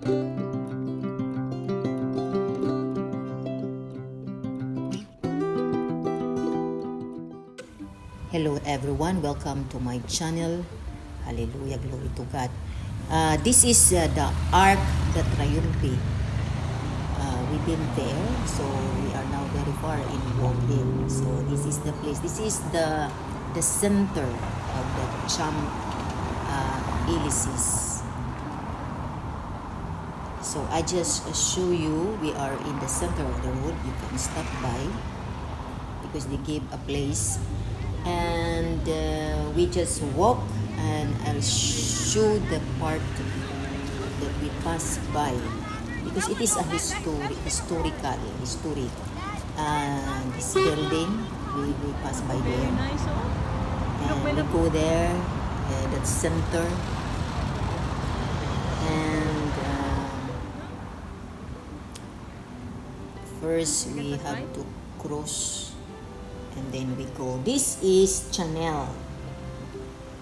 Hello everyone, welcome to my channel. Hallelujah, glory to God. This is the Arc de Trayumphé. We've been there, so we are now very far in walking. So this is the place. This is the center of the Champs-Élysées. So I just show you, we are in the center of the road. You can stop by because they gave a place, and we just walk, and I'll show the part that we pass by because it is a historic. This building, we pass by there, and we go there, that center, and first we have to cross, and then we go. This is Chanel,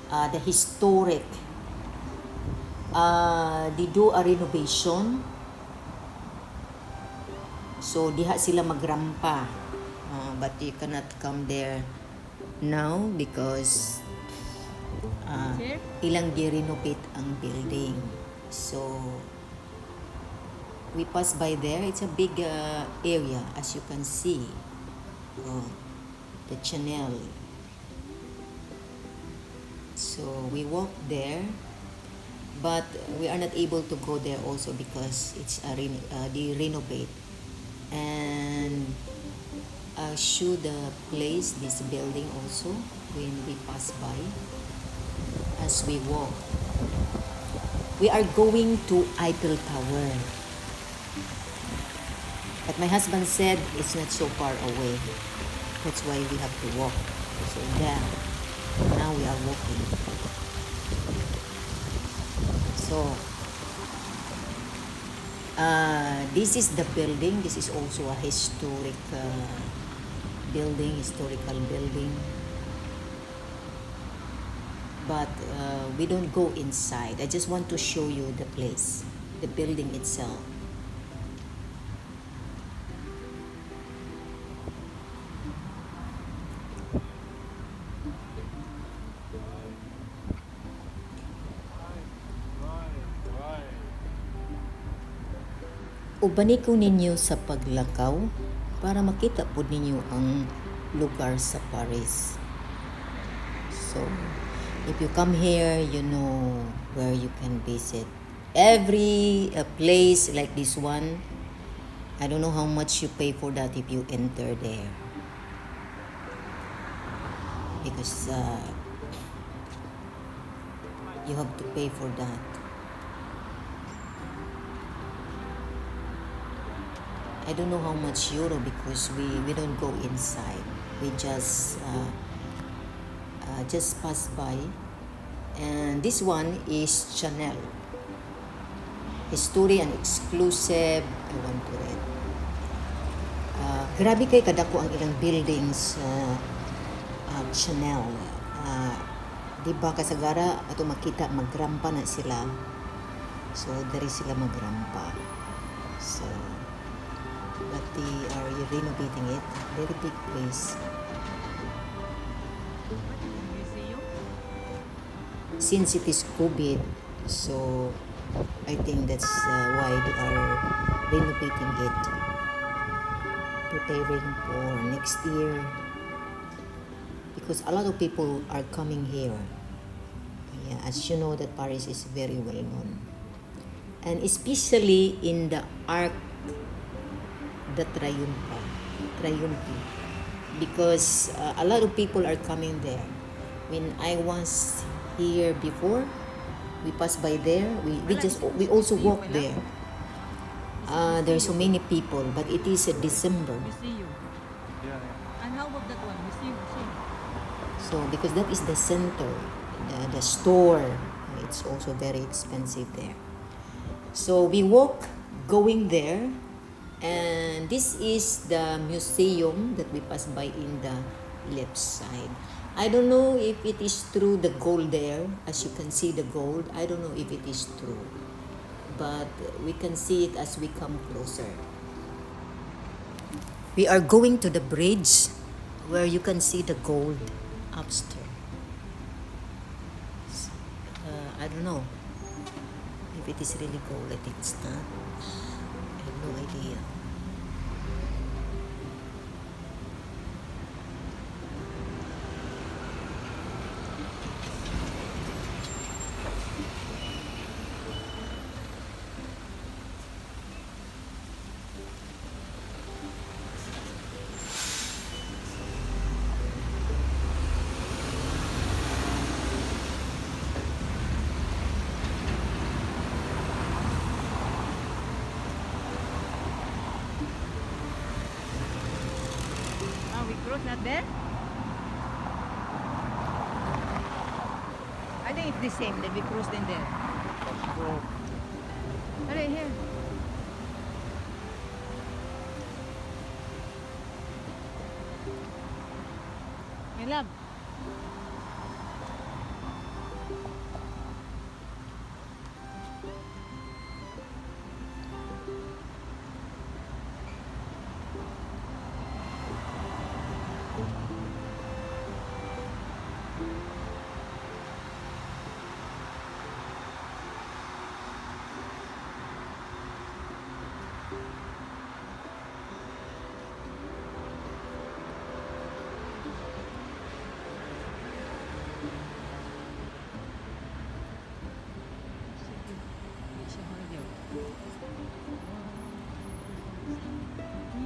the historic. They do a renovation. So diha sila magrampa. But you cannot come there now because ilang gi-renovate ang building. So we pass by there. It's a big area, as you can see. The Chanel. So we walk there, but we are not able to go there also because it's they renovate. And I'll show the place, this building also, when we pass by as we walk. We are going to Eiffel Tower, but my husband said it's not so far away. That's why we have to walk. So yeah, now we are walking. So this is the building. This is also a historic historical building. But we don't go inside. I just want to show you the place, the building itself. Ubani ko ninyo sa paglakaw para makita po ninyo ang lugar sa Paris. So, if you come here, you know where you can visit. Every place like this one, I don't know how much you pay for that if you enter there. Because you have to pay for that. I don't know how much euro because we don't go inside. We just pass by. And this one is Chanel. History and exclusive. I want to read. Grabe kay kadako ang ilang buildings Chanel. Di ba kasagara ato makita magrampa na sila. So dari sila magrampa. So but they are renovating it. Very big place. Since it is COVID, so I think that's why they are renovating it, preparing for next year, because a lot of people are coming here. Yeah, as you know that Paris is very well known, and especially in the Arc de Trayumphé, because a lot of people are coming there. When I was here before, we passed by there. We also walk there. There are so many people, but it is December. And how about that one? Museum. So because that is the center, the store, it's also very expensive there. So we walk going there. And this is the museum that we pass by in the left side. I don't know if it is true, the gold there. As you can see the gold, I don't know if it is true. but we can see it as we come closer. We are going to the bridge where you can see the gold upstairs. I don't know if it is really gold. I think it's not. I have no idea. We cross not there? I think it's the same that we crossed in there. Right here. My love.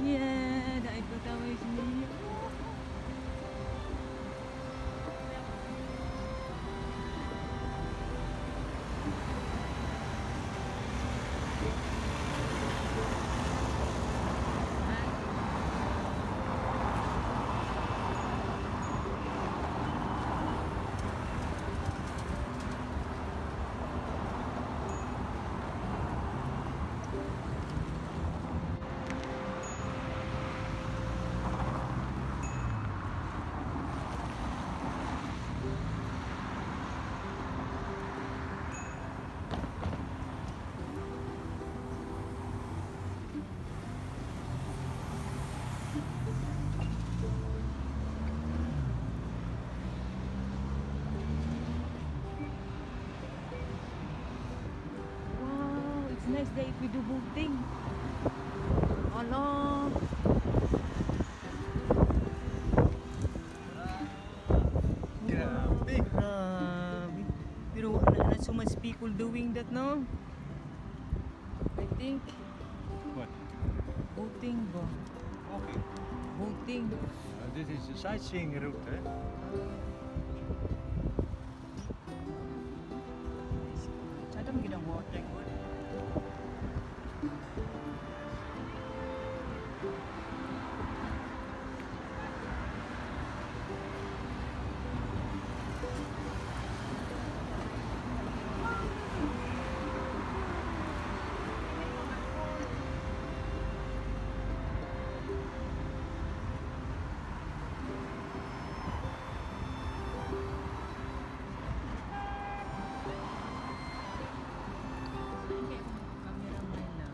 Yeah, the Eiffel Tower is near. Wow, it's nice day if we do boating. Hello. Grabe. Grabe. Pero not so much people doing that, no? I think What? boating ba? Okay. Boating. Dit is de sightseeing route. Ada mo ginang water good. Cameraman na.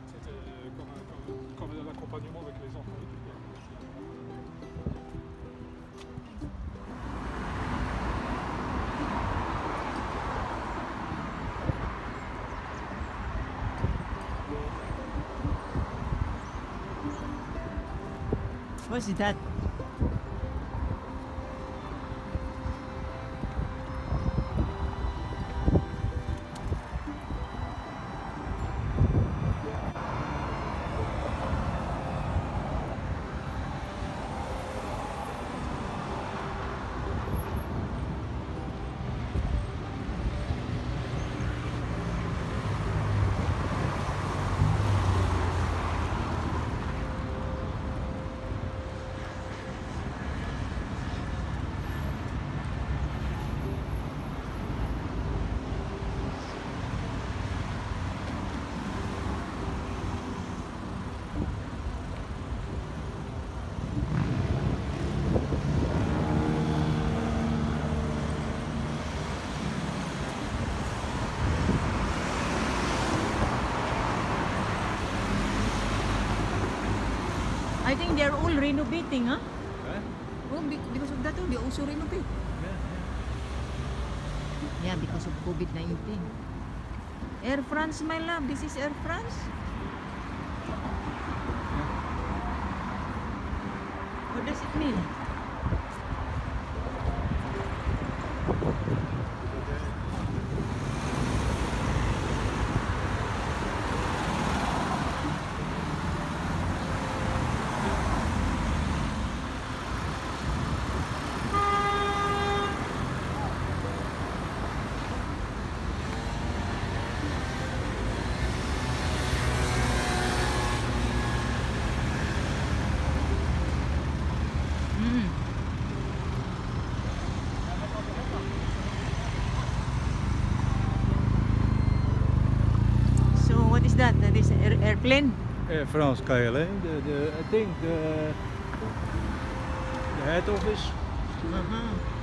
C'était comme l'accompagnement avec les enfants. What's that? I think they're all renovating, huh? Huh? Oh, because of that, they also renovate. Yeah, Yeah, because of COVID-19. Air France, my love. This is Air France. What does it mean? Mm. So what is that? That is airplane? Air France KLM. I think the head office. Uh-huh.